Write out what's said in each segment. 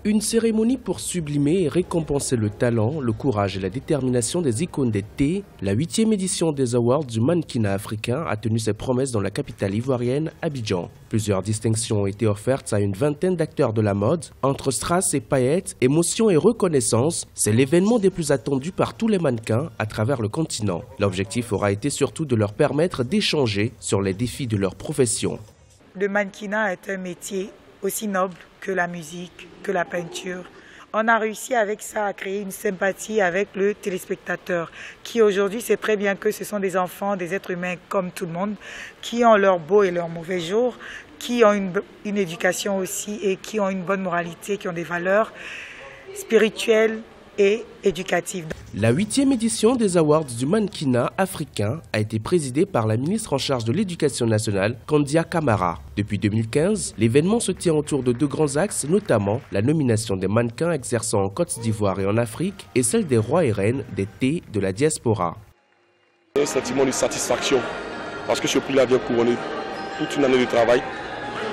Une cérémonie pour sublimer et récompenser le talent, le courage et la détermination des icônes des T, la 8e édition des Awards du mannequinat africain a tenu ses promesses dans la capitale ivoirienne, Abidjan. Plusieurs distinctions ont été offertes à une vingtaine d'acteurs de la mode. Entre strass et paillettes, émotion et reconnaissance, c'est l'événement des plus attendus par tous les mannequins à travers le continent. L'objectif aura été surtout de leur permettre d'échanger sur les défis de leur profession. Le mannequinat est un métier aussi noble que la musique, que la peinture. On a réussi avec ça à créer une sympathie avec le téléspectateur qui aujourd'hui sait très bien que ce sont des enfants, des êtres humains comme tout le monde, qui ont leurs beaux et leurs mauvais jours, qui ont une éducation aussi et qui ont une bonne moralité, qui ont des valeurs spirituelles et éducatives. La 8e édition des Awards du mannequinat africain a été présidée par la ministre en charge de l'Éducation nationale, Kandia Camara. Depuis 2015, l'événement se tient autour de deux grands axes, notamment la nomination des mannequins exerçant en Côte d'Ivoire et en Afrique et celle des rois et reines des T de la diaspora. Un sentiment de satisfaction parce que ce prix-là a bien couronné toute une année de travail.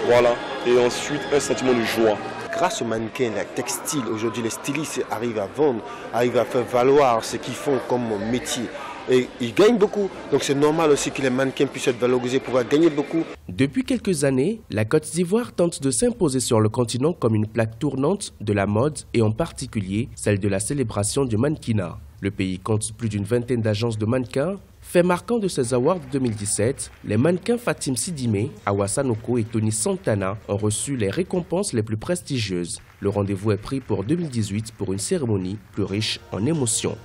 Voilà. Et ensuite, un sentiment de joie. Grâce aux mannequins, la textile, aujourd'hui les stylistes arrivent à vendre, arrivent à faire valoir ce qu'ils font comme métier. Et ils gagnent beaucoup, donc c'est normal aussi que les mannequins puissent être valorisés, pouvoir gagner beaucoup. Depuis quelques années, la Côte d'Ivoire tente de s'imposer sur le continent comme une plaque tournante de la mode et en particulier celle de la célébration du mannequinat. Le pays compte plus d'une vingtaine d'agences de mannequins. Fait marquant de ces awards 2017, les mannequins Fatim Sidimé, Awa Sanoko et Tony Santana ont reçu les récompenses les plus prestigieuses. Le rendez-vous est pris pour 2018 pour une cérémonie plus riche en émotions.